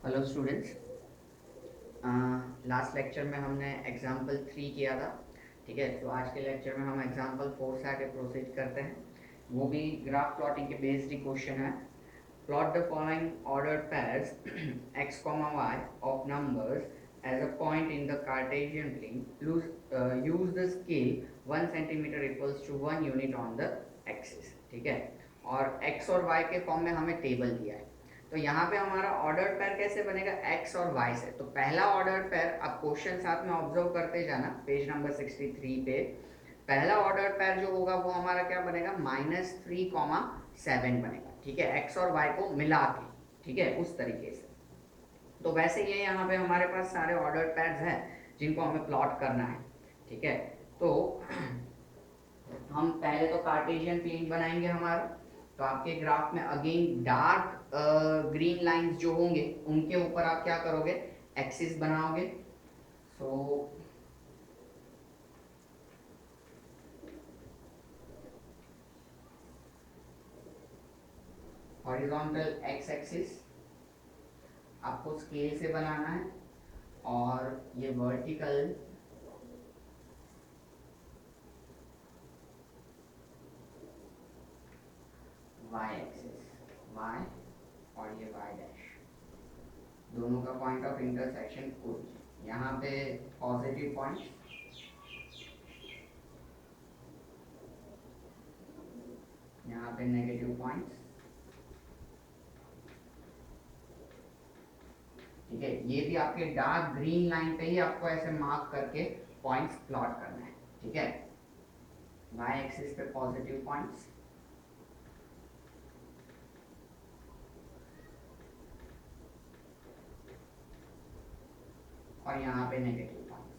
Hello students. Last lecture में हमने example 3 किया था। ठीक है, तो आज के लेक्चर में हम एग्जाम्पल 4 से आगे प्रोसीड करते हैं। वो भी ग्राफ प्लॉटिंग के बेस्ड ही क्वेश्चन है। Plot the following ordered pairs x, y of numbers as a point in the Cartesian plane. Use the scale 1 centimeter equals to 1 unit on the axis। ठीक है, और x और y के form में हमें table दिया है। तो यहाँ पे हमारा ऑर्डर्ड पेयर कैसे बनेगा, x और y से। तो पहला ऑर्डर्ड पेयर आप क्वेश्चन साथ में ऑब्जर्व करते जाना, पेज नंबर 63 पे पहला ऑर्डर्ड पेयर जो होगा वो हमारा क्या बनेगा, -3,7 बनेगा। ठीक है, x और y को मिला के। ठीक है, उस तरीके से। तो वैसे ये यहाँ पे हमारे पास सारे ऑर्डर्ड पेयर्स हैं जिनको हमें प्लॉट करना है। ठीक है, तो हम पहले तो कार्टेशियन प्लेन बनाएंगे हमारा। तो आपके ग्राफ में अगेन डार्क ग्रीन लाइंस जो होंगे उनके ऊपर आप क्या करोगे, एक्सिस बनाओगे। सो हॉरिजॉन्टल एक्स एक्सिस आपको स्केल से बनाना है, और ये वर्टिकल वाई एक्सिस, वाई और ये वाई डैश, दोनों का पॉइंट ऑफ इंटरसेक्शन ओरिजिन। यहाँ पे पॉजिटिव पॉइंट, यहाँ पे नेगेटिव पॉइंट्स। ठीक है, ये भी आपके डार्क ग्रीन लाइन पे ही आपको ऐसे मार्क करके पॉइंट्स प्लॉट करना है। ठीक है, वाई एक्सिस पे पॉजिटिव पॉइंट्स, और यहाँ पे नेगेटिव पॉइंट्स।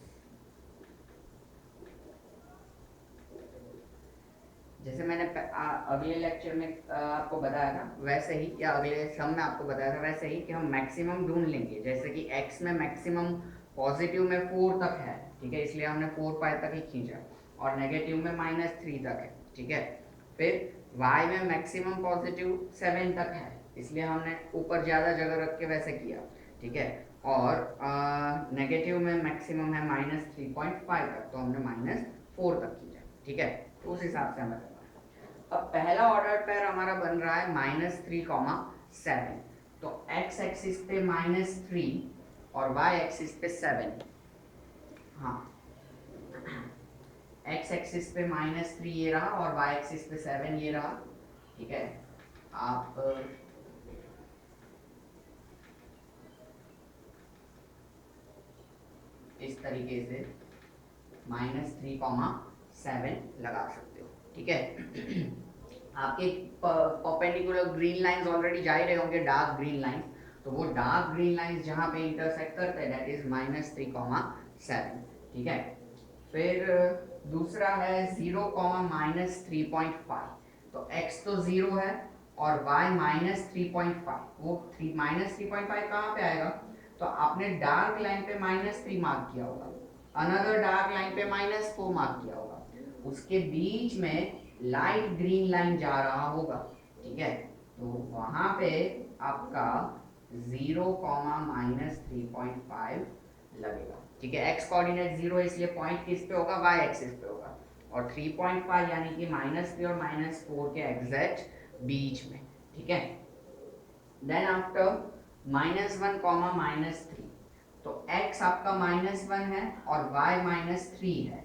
जैसे मैंने अगले लेक्चर में आपको बताया था वैसे ही, या अगले सम में आपको बताया था वैसे ही, कि हम मैक्सिमम ढूंढ लेंगे। जैसे कि x में मैक्सिमम पॉजिटिव में 4 तक है। ठीक है, इसलिए हमने 4 पाई तक ही खींचा, और नेगेटिव में -3 तक है। ठीक है, फिर y में मैक्सिमम पॉजिटिव 7 तक है, इसलिए हमने ऊपर ज़्यादा जगह रख के वैसे किया। ठीक है, और नेगेटिव में मैक्सिमम है -3.5 तक, तो हमने -4 तक किया। ठीक है, तो उस हिसाब से हमें करना है। अब पहला ऑर्डर पेयर हमारा बन रहा है -3,7। तो x एक्सिस पे -3 और y एक्सिस पे 7। हाँ, x एक्सिस पे -3 ये रहा, और y एक्सिस पे 7 ये रहा। ठीक है, आप इस तरीके से -3,7 लगा सकते हो। ठीक है, आपके परपेंडिकुलर ग्रीन लाइंस ऑलरेडी जा ही रहे होंगे, डार्क ग्रीन लाइंस। तो वो डार्क ग्रीन लाइंस जहाँ पे इंटरसेक्ट करते हैं दैट इज -3,7। ठीक है, फिर दूसरा है 0, -3.5। तो x तो 0 है, और y -3.5। वो -3.5 कहाँ पे आएगा, तो आपने डार्क लाइन पे -3 मार्क किया होगा, अनदर डार्क लाइन पे -4 मार्क किया होगा, उसके बीच में लाइट ग्रीन लाइन जा रहा होगा। ठीक है, तो वहां पे आपका 0, -3.5 लगेगा। ठीक है, एक्स कोऑर्डिनेट 0 है, इसलिए पॉइंट किस पे होगा, वाई एक्सिस पे होगा, और 3.5 यानी कि -3 और -4 के एग्जैक्ट बीच में। ठीक है, देन आफ्टर -1, -3। तो x आपका -1 है और y -3 है।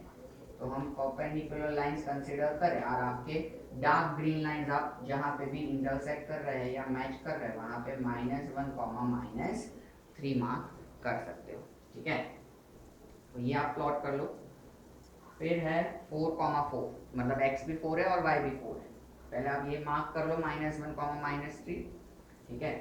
तो हम परपेंडिकुलर लाइंस कंसीडर करें, और आपके डार्क ग्रीन लाइंस आप जहाँ पे भी इंटरसेक्ट कर रहे हैं या मैच कर रहे हैं वहाँ पे -1, -3 मार्क कर सकते हो। ठीक है, तो ये आप प्लॉट कर लो। फिर है 4,4, मतलब x भी 4 है और y भी 4 है। पहले आप ये मार्क कर लो -1, -3। ठीक है,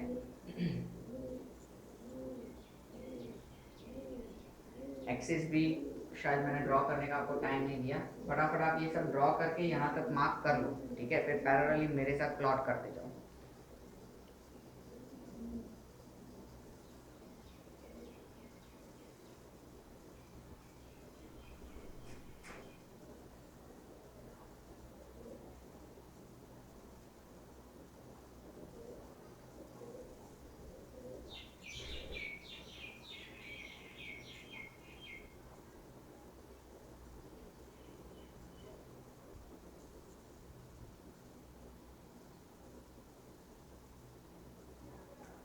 एक्सिस भी शायद मैंने ड्रॉ करने का आपको टाइम नहीं दिया, फटाफट आप ये सब ड्रॉ करके यहाँ तक मार्क कर लो। ठीक है, फिर पैरेलली मेरे साथ प्लॉट करते जाओ।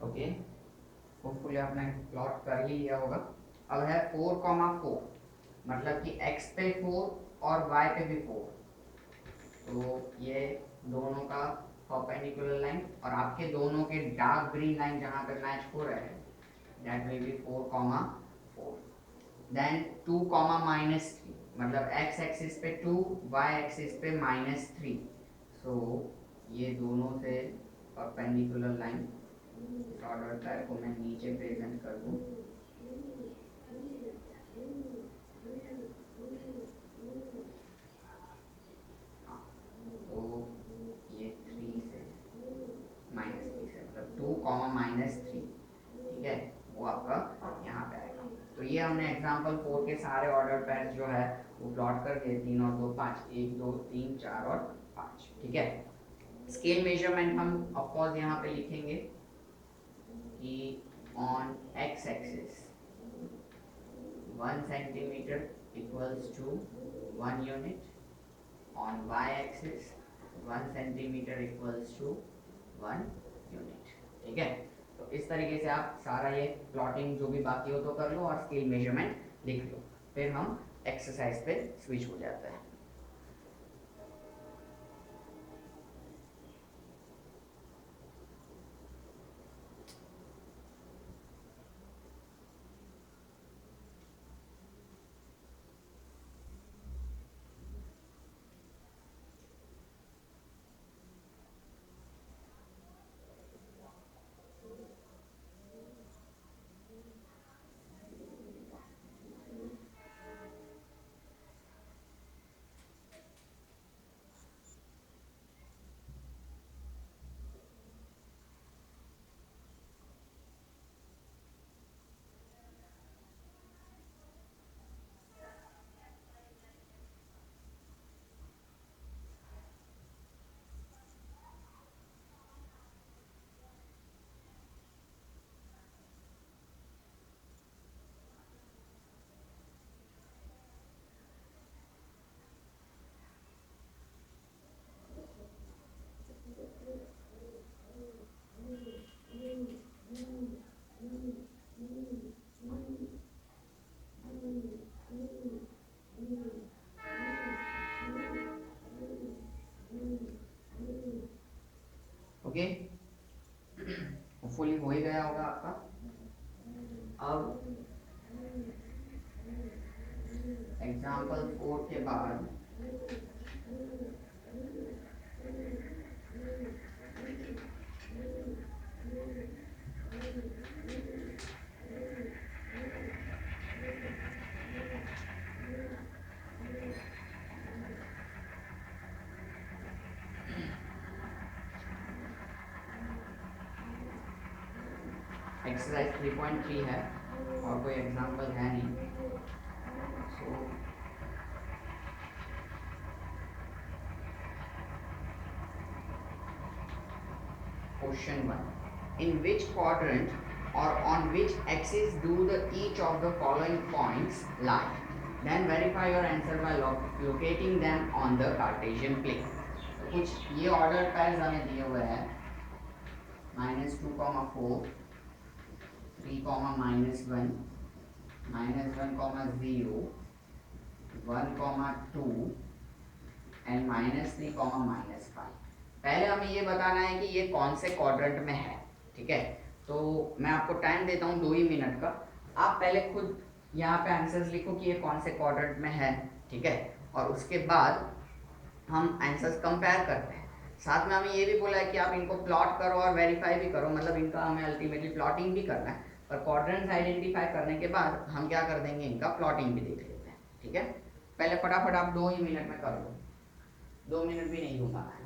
ओके, होपफुली आपने प्लॉट कर ही लिया होगा। अब है 4,4, मतलब कि x पे 4 और y पे भी 4, तो ये दोनों का परपेंडिकुलर लाइन, और आपके दोनों के डार्क ग्रीन लाइन जहाँ पे मैच हो रहे हैं दैट विल बी 4,4। देन 2,-3, मतलब x एक्सिस पे 2, y एक्सिस पे -3, सो ये दोनों से परपेंडिकुलर लाइन, इस ऑर्डर पैर को मैं नीचे प्रेजेंट कर दूँ, तो ये 3 से -3 से, मतलब 2,-3, ठीक है, वो आपका यहाँ पे आएगा। तो ये हमने एग्जाम्पल 4 के सारे ऑर्डर पैर्स जो है वो प्लॉट कर दिए, 3 और 2 5, 1 2 3 4 और 5, ठीक है। स्केल मेजरमेंट हम ऑफकोर्स यहाँ पे लिखेंगे कि on x axis 1 centimetre equals to 1 unit, on y-axis 1 centimetre equals to 1 unit, ठीक है। तो इस तरीके से आप सारा ये प्लॉटिंग जो भी बाकी हो तो कर लो और स्केल मेजरमेंट लिख लो, फिर हम एक्सरसाइज पे स्विच हो जाते हैं। ओके, फुली हो ही गया होगा आपका। अब एग्जाम्पल 4 के बाद एक्सरसाइज 3.3 है और कोई एग्जाम्पल है नहीं, सो Question 1. In which quadrant or on which axis do each of the following points lie? Then verify your answer by locating them on the Cartesian plane. तो कुछ ये ऑर्डर पैर्स हमें दिए हुए हैं, -2,4, 3,-1, -1,0, 1,2 एंड -3,-5। पहले हमें ये बताना है कि ये कौन से क्वाड्रेंट में है, ठीक है। तो मैं आपको टाइम देता हूँ 2 ही मिनट का, आप पहले खुद यहाँ पे आंसर्स लिखो कि ये कौन से क्वाड्रेंट में है, ठीक है, और उसके बाद हम आंसर्स कंपेयर करते हैं। साथ में हमें ये भी बोला है कि आप इनको प्लॉट करो और वेरीफाई भी करो, मतलब इनका हमें अल्टीमेटली प्लॉटिंग भी करना है, और क्वाड्रेंट्स आइडेंटिफाई करने के बाद हम क्या कर देंगे, इनका प्लॉटिंग भी देख लेते हैं, ठीक है। पहले फटाफट आप 2 ही मिनट में कर लो, 2 मिनट भी नहीं दूंगा मैं।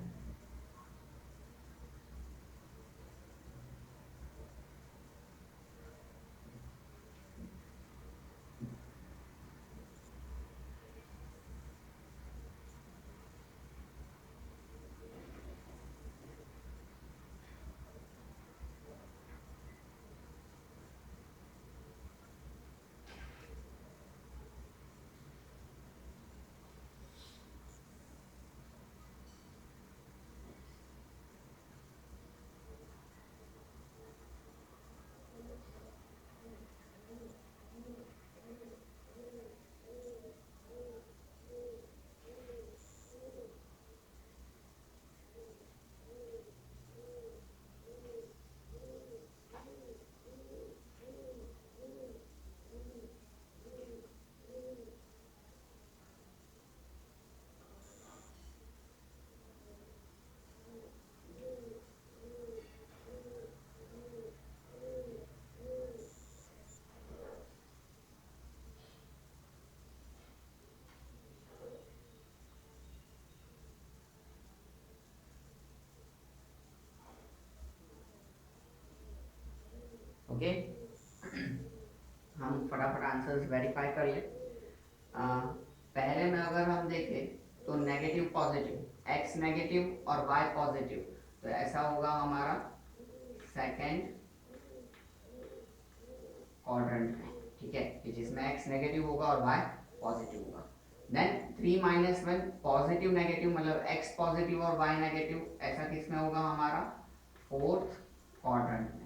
ओके। हम फटाफट आंसर्स वेरीफाई कर ले। पहले में अगर हम देखें तो नेगेटिव पॉजिटिव, एक्स नेगेटिव और वाई पॉजिटिव, तो ऐसा होगा हमारा सेकेंड क्वाड्रेंट में, ठीक है, कि जिसमें एक्स नेगेटिव होगा और वाई पॉजिटिव होगा। देन 3 - 1 पॉजिटिव नेगेटिव, मतलब एक्स पॉजिटिव और वाई नेगेटिव, ऐसा किसमें होगा हमारा फोर्थ क्वाड्रेंट में।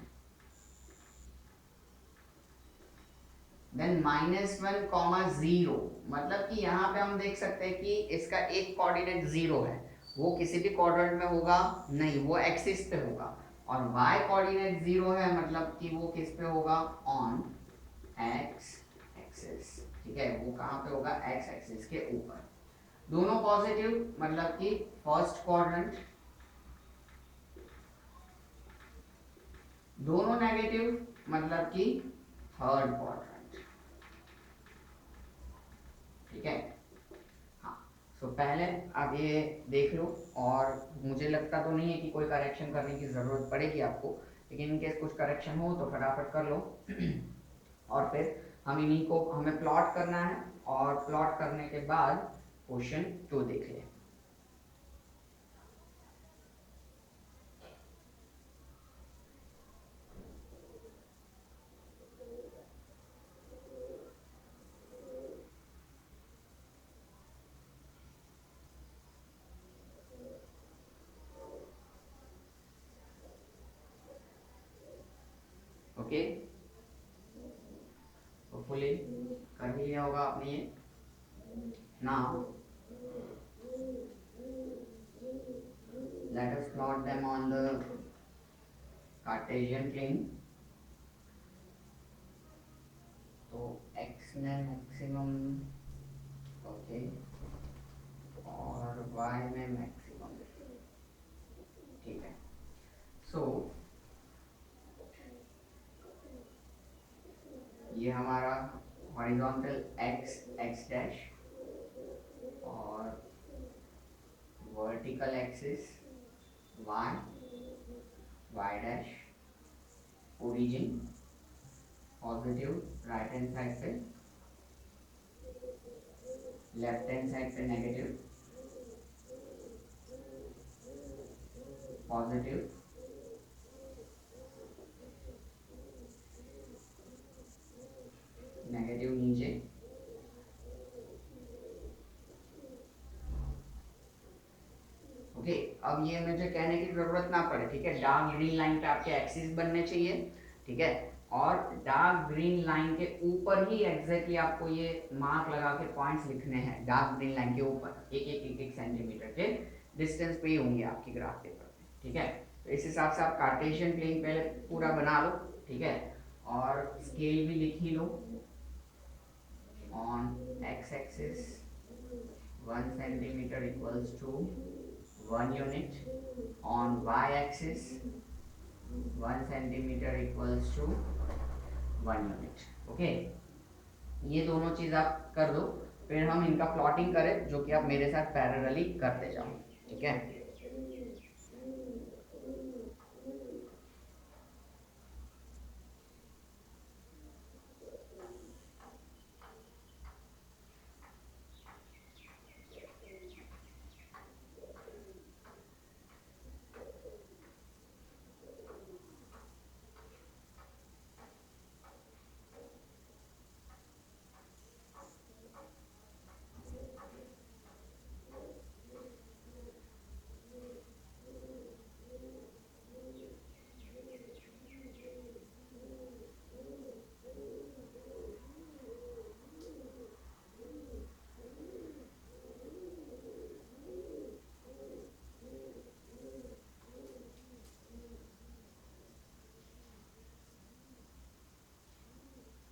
देन -1, 0, मतलब कि यहाँ पे हम देख सकते हैं कि इसका एक कोऑर्डिनेट 0 है, वो किसी भी क्वाड्रेंट में होगा नहीं, वो एक्सिस पे होगा। और y कोऑर्डिनेट 0 है, मतलब कि वो किस पे होगा, ऑन x एक्सिस, ठीक है, वो कहाँ पे होगा, x एक्सिस के ऊपर। दोनों पॉजिटिव, मतलब कि फर्स्ट क्वाड्रेंट, दोनों नेगेटिव, मतलब कि थर्ड क्वाड्रेंट, ठीक है। हाँ, सो पहले आप ये देख लो, और मुझे लगता तो नहीं है कि कोई करेक्शन करने की ज़रूरत पड़ेगी आपको, लेकिन इनकेस कुछ करेक्शन हो तो फटाफट कर लो। और फिर हम इन्हीं को हमें प्लॉट करना है, और प्लॉट करने के बाद क्वेश्चन 2 देख ले। ओके, होपफुली कर ही लिया होगा आपने ये। Now let us plot them on the Cartesian plane। तो x में मैक्सिमम, ओके, और y में मैक्सिमम, ठीक है। सो ये हमारा हॉरिजॉन्टल x डैश, और vertical axis y dash, origin positive right hand side पे, लेफ्ट हैंड साइड पे नेगेटिव, पॉजिटिव, नेगेटिव नीचे, ओके। अब ये मुझे कहने की जरूरत ना पड़े, ठीक है, डार्क ग्रीन लाइन पे आपके एक्सिस बनने चाहिए, ठीक है, और डार्क ग्रीन लाइन के ऊपर ही एग्जैक्टली आपको ये मार्क लगा के पॉइंट्स लिखने हैं, डार्क ग्रीन लाइन के ऊपर एक सेंटीमीटर के डिस्टेंस पे ही होंगे आपकी ग्राफ पेपर पे, ठीक है। तो इस हिसाब से आप कार्टेशियन प्लेन पहले पूरा बना लो, ठीक है, और स्केल भी लिख ही लो। On x axis 1 centimetre equals to 1 unit, on y axis 1 centimeter equals to 1 unit, okay. ये दोनों चीज आप कर दो, फिर हम इनका प्लॉटिंग करें, जो कि आप मेरे साथ पैरेलली करते जाओ, ठीक है।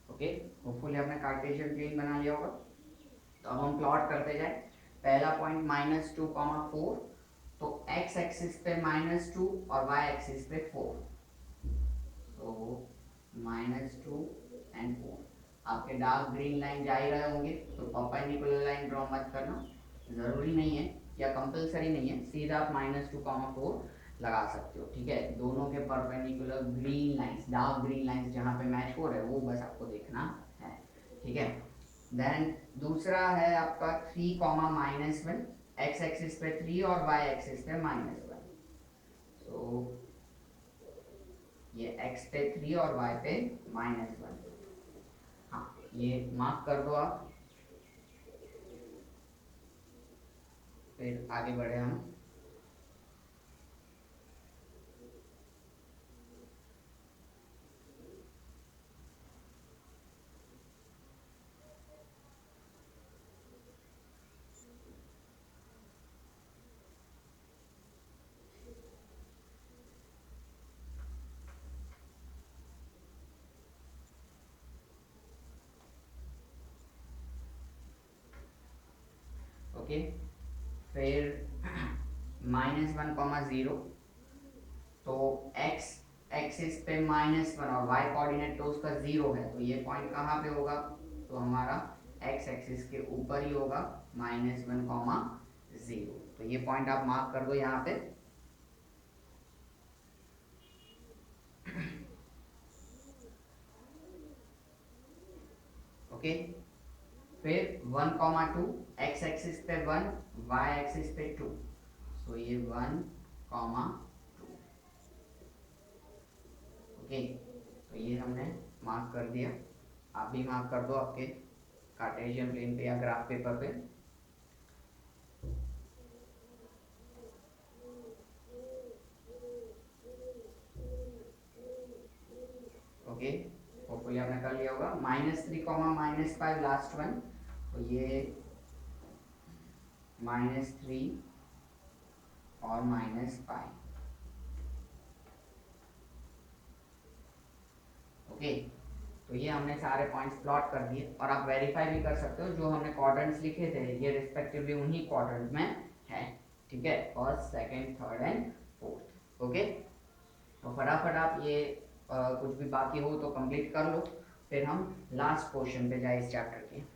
ओके, होपफुली आपने कार्टेशियन प्लेन बना लिया होगा। तो अब हम प्लॉट करते जाए। पहला पॉइंट -2, 4, तो x एक्सिस पे -2 और y एक्सिस पे 4, तो -2 एंड 4। आपके डार्क ग्रीन लाइन जा ही रहे होंगे, तो परपेंडिकुलर लाइन ड्रॉ मत करना, ज़रूरी नहीं है या कंपलसरी नहीं है, सीधा आप -2, 4 लगा सकते हो। ठीक है, दोनों के perpendicular green lines, dark green lines जहाँ पे मैच हो रहे हैं वो बस आपको देखना है। ठीक है, देन दूसरा है आपका 3, -1, एक्स एक्सिस पे 3 और वाई एक्सिस पे -1। सो ये x पे 3 और y पे -1। हाँ, ये मार्क कर दो आप। फिर आगे बढ़े हम। ओके, फिर -1, 0, तो x एक्सिस पे -1 और y कोऑर्डिनेट तो उसका 0 है, तो ये पॉइंट कहाँ पे होगा? तो हमारा x एक्सिस के ऊपर ही होगा, -1, 0। तो ये पॉइंट आप मार्क कर दो यहाँ पे। ओके, फिर 1, 2, x एक्सिस पे 1, y एक्सिस पे 2, सो ये 1, 2। ओके, तो ये हमने मार्क कर दिया। आप भी मार्क कर दो आपके कार्टेशियन प्लेन पे या ग्राफ पेपर पे। ओके, होपफुली आपने कर लिया होगा। -3, -5 लास्ट वन, तो ये -3 और -5। ओके, तो ये हमने सारे पॉइंट्स प्लॉट कर दिए और आप वेरीफाई भी कर सकते हो, जो हमने क्वाड्रेंट्स लिखे थे ये रिस्पेक्टिवली उन्हीं क्वाड्रेंट में है। ठीक है, first, second, third and fourth. Okay, तो फटाफट आप ये कुछ भी बाकी हो तो कंप्लीट कर लो, फिर हम लास्ट क्वेश्चन पे जाए इस चैप्टर के।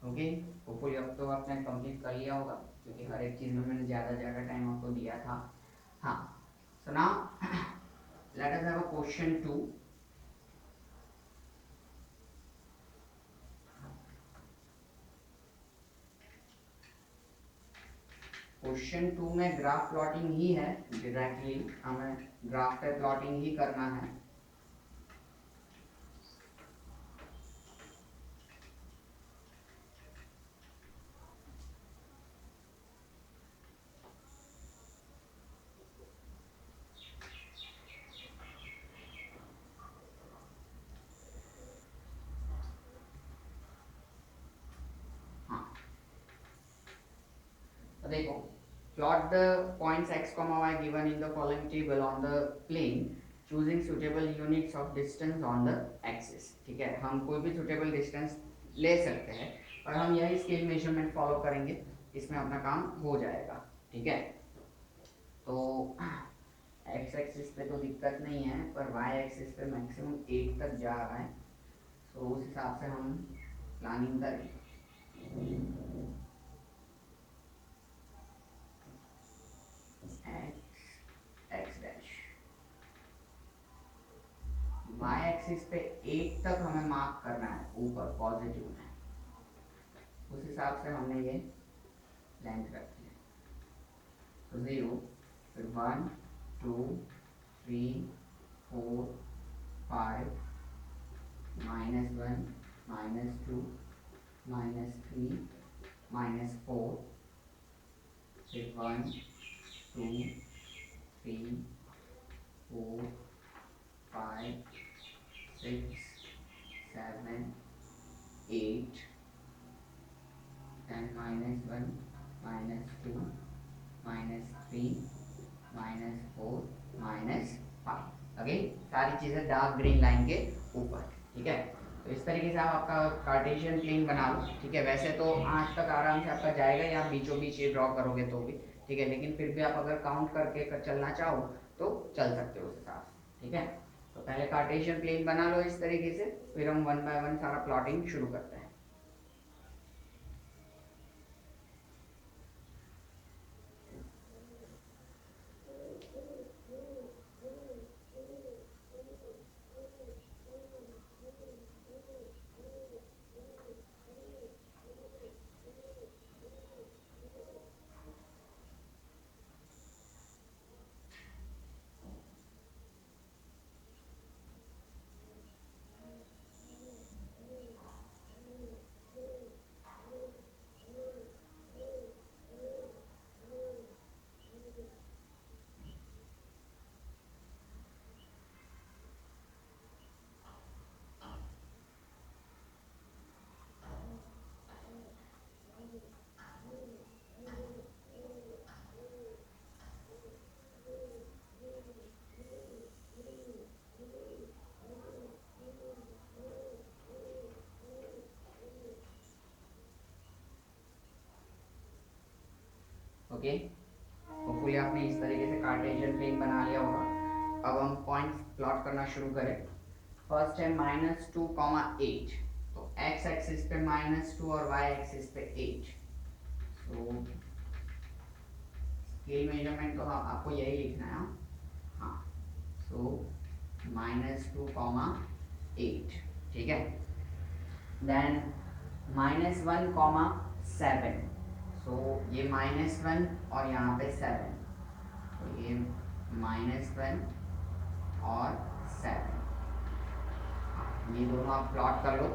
ओके, होपफुली अब तो आपने कंप्लीट कर लिया होगा, क्योंकि हर एक चीज़ में मैंने ज़्यादा टाइम आपको दिया था। हाँ, so now let us have a question 2। Question 2 में ग्राफ प्लॉटिंग ही है, डायरेक्टली हमें ग्राफ पे प्लॉटिंग ही करना है। हाँ, तो देखो, plot the points x, y given in the following table on the plane, choosing suitable units of distance on the axis। ठीक है, हम कोई भी suitable distance ले सकते हैं और हम यही स्केल मेजरमेंट फॉलो करेंगे, इसमें अपना काम हो जाएगा। ठीक है, तो x एक्सिस पे तो दिक्कत नहीं है, पर y एक्सिस पे मैक्सिमम 8 तक जा रहा है, तो उस हिसाब से हम प्लानिंग करेंगे। एक्स डैश y एक्सिस पे 8 तक हमें मार्क करना है ऊपर पॉजिटिव में, उस हिसाब से हमने ये लेंथ रखी है। तो 0, फिर 1, 2, 3, 4, 5, -1, -2, -3, -4, फिर 1, 2, 3, 4, 5, 6, 7, 8, and -1, -2, -3, -4, -5। ओके, सारी चीज़ें डार्क ग्रीन लाइन के ऊपर, ठीक है। तो इस तरीके से आप आपका कार्टेशियन प्लेन बना लो, ठीक है। वैसे तो 8 तक आराम से आपका जाएगा या आप बीचों बीच ये ड्रॉ करोगे तो भी, ठीक है, लेकिन फिर भी आप अगर काउंट करके चलना चाहो तो चल सकते हो उस हिसाब से, ठीक है। तो पहले कार्टेशियन प्लेन बना लो इस तरीके से, फिर हम 1 बाय 1 सारा प्लॉटिंग शुरू करते हैं। ओके, होपफुली आपने इस तरीके से कार्टेशियन प्लेन बना लिया होगा। अब हम पॉइंट्स प्लॉट करना शुरू करें। फर्स्ट है -2,8, तो x एक्सिस पे -2 और y एक्सिस पे 8। सो स्केल मेजरमेंट तो आपको यही लिखना है। हाँ, सो -2,8, ठीक है। देन -1,7, सो ये -1 और यहाँ पे 7, तो ये -1 और 7, ये दोनों आप प्लॉट कर लो।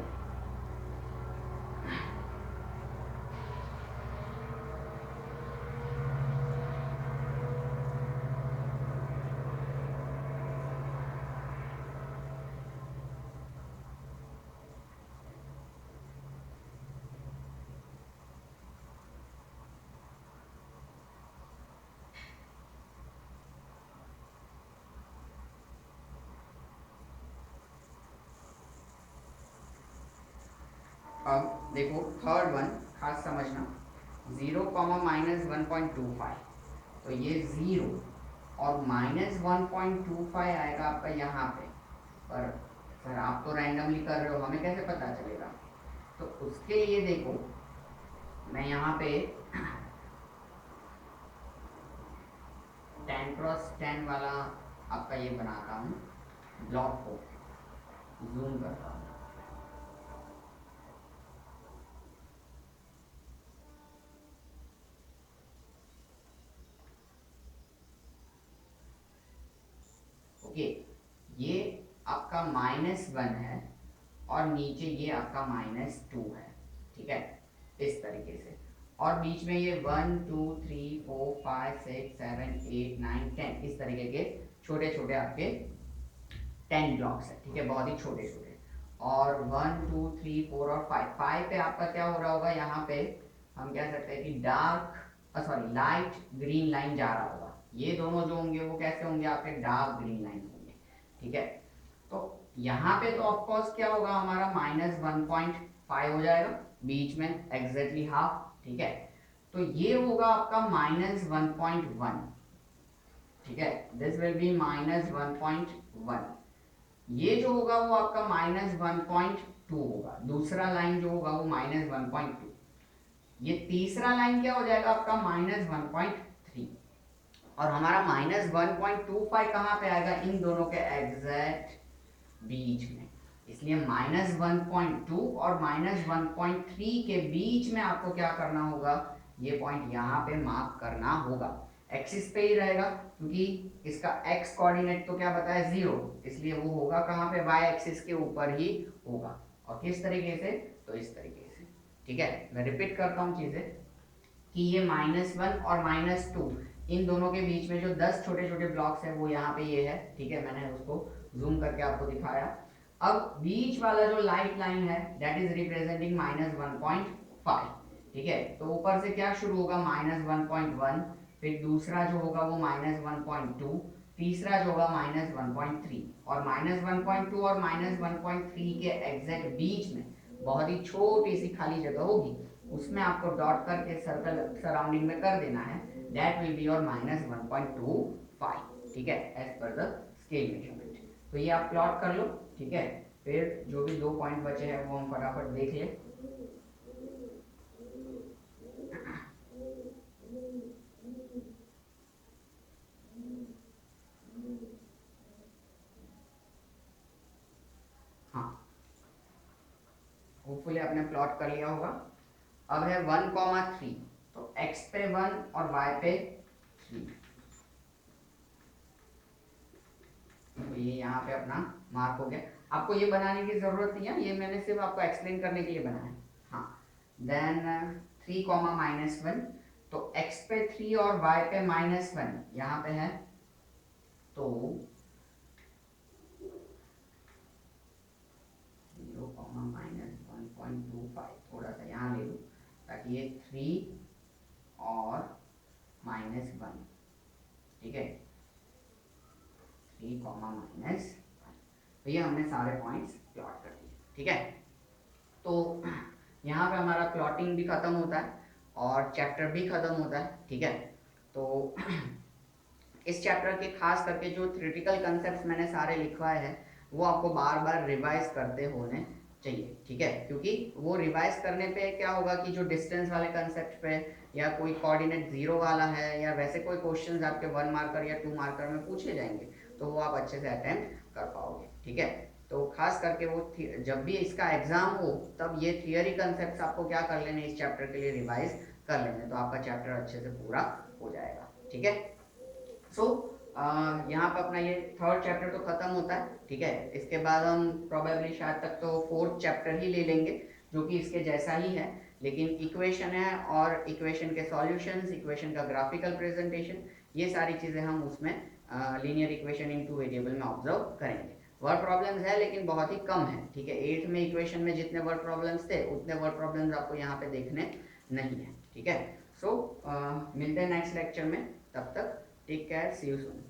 अब देखो थर्ड वन खास समझना, 0, -1.25, तो ये 0 और -1.25 आएगा आपका यहाँ पे। पर सर आप तो रैंडमली कर रहे हो, हमें कैसे पता चलेगा? तो उसके लिए देखो, मैं यहाँ पे 10x10 वाला आपका ये बनाता हूँ, ब्लॉक को जूम करता हूँ। ओके, ये आपका -1 है और नीचे ये आपका -2 है, ठीक है, इस तरीके से। और बीच में ये 1 2 3 4 5 6 7 8 9 10 इस तरीके के छोटे छोटे आपके 10 ब्लॉक्स है, ठीक है, बहुत ही छोटे छोटे। और 1 2 3 4 और 5 पे आपका क्या हो रहा होगा, यहाँ पे हम कह सकते हैं कि लाइट ग्रीन लाइन जा रहा होगा। ये दोनों जो होंगे वो कैसे होंगे, आपके डार्क ग्रीन लाइन होंगे, ठीक है। तो यहाँ पे तो ऑफकोर्स क्या होगा, हमारा -1.5 हो जाएगा, बीच में एग्जैक्टली हाफ, ठीक है। तो ये होगा आपका -1.1, ठीक है, दिस विल बी -1.1। ये जो होगा वो आपका -1.2 होगा, दूसरा लाइन जो होगा वो -1.2। ये तीसरा लाइन क्या हो जाएगा आपका -1.3। और हमारा -1.25 कहाँ पे आएगा, इन दोनों के एग्जैक्ट बीच में। इसलिए -1.2 और -1.3 के बीच में आपको क्या करना होगा, ये पॉइंट यहाँ पे मार्क करना होगा। एक्सिस पे ही रहेगा क्योंकि इसका x कोऑर्डिनेट तो क्या बताया 0, इसलिए वो होगा कहाँ पे, y एक्सिस के ऊपर ही होगा। और किस तरीके से, तो इस तरीके से, ठीक है। मैं रिपीट करता हूँ चीजें कि ये -1 और -2 इन दोनों के बीच में जो 10 छोटे छोटे ब्लॉक्स है वो यहाँ पे ये है, ठीक है, मैंने उसको जूम करके आपको दिखाया। अब बीच वाला जो लाइट लाइन है दैट इज रिप्रेजेंटिंग -1.5, ठीक है। तो ऊपर से क्या शुरू होगा, -1.1, फिर दूसरा जो होगा वो -1.2, तीसरा जो होगा -1.3, और -1.2 और -1.3 के एग्जैक्ट बीच में बहुत ही छोटी सी खाली जगह होगी, उसमें आपको डॉट करके सर्कल सराउंडिंग में कर देना है, दैट विल बी योर -1.25, ठीक है, as per the scale measurement. तो ये आप प्लॉट कर लो, ठीक है। फिर जो भी 2 पॉइंट बचे हैं वो हम फटाफट देख लें। हाँ, होपफुली आपने प्लॉट कर लिया होगा। अब है 1,3, तो x पे 1 और y पे 3, तो ये यहाँ पे अपना मार्क हो गया। आपको ये बनाने की जरूरत नहीं है, ये मैंने सिर्फ आपको एक्सप्लेन करने के लिए बनाया है। हाँ, देन 3, -1, तो x पे 3 और y पे -1 यहाँ पे है, तो 0, -1.25 थोड़ा सा यहाँ ले लूँ ताकि ये 3 और -1, ठीक है, 3, -1, तो ये हमने सारे पॉइंट्स प्लॉट कर दिए, ठीक है। तो यहाँ पे हमारा प्लॉटिंग भी खत्म होता है और चैप्टर भी खत्म होता है, ठीक है। तो इस चैप्टर के खास करके जो थ्योरेटिकल कंसेप्ट्स मैंने सारे लिखवाए हैं वो आपको बार बार रिवाइज करते होने चाहिए, ठीक है, क्योंकि वो रिवाइज करने पे क्या होगा कि जो डिस्टेंस वाले कंसेप्ट पे या कोई कोऑर्डिनेट 0 वाला है या वैसे कोई क्वेश्चंस आपके 1 मार्कर या 2 मार्कर में पूछे जाएंगे तो वो आप अच्छे से अटेम्प्ट कर पाओगे, ठीक है। तो खास करके वो जब भी इसका एग्जाम हो तब ये थियरी कंसेप्ट आपको क्या कर लेने, इस चैप्टर के लिए रिवाइज कर लेने, तो आपका चैप्टर अच्छे से पूरा हो जाएगा, ठीक है। सो यहाँ पर अपना ये थर्ड चैप्टर तो खत्म होता है, ठीक है। इसके बाद हम प्रोबेबली शायद तक तो फोर्थ चैप्टर ही ले लेंगे जो कि इसके जैसा ही है, लेकिन इक्वेशन है और इक्वेशन के सॉल्यूशंस, इक्वेशन का ग्राफिकल प्रेजेंटेशन, ये सारी चीज़ें हम उसमें लीनियर इक्वेशन इन 2 वेरिएबल में ऑब्जर्व करेंगे। वर्ड प्रॉब्लम्स है लेकिन बहुत ही कम है, ठीक है। 8th में इक्वेशन में जितने वर्ड प्रॉब्लम्स थे उतने वर्ड प्रॉब्लम्स आपको यहाँ पे देखने नहीं है, ठीक है। सो मिलते हैं नेक्स्ट लेक्चर में, तब तक take care, see you soon.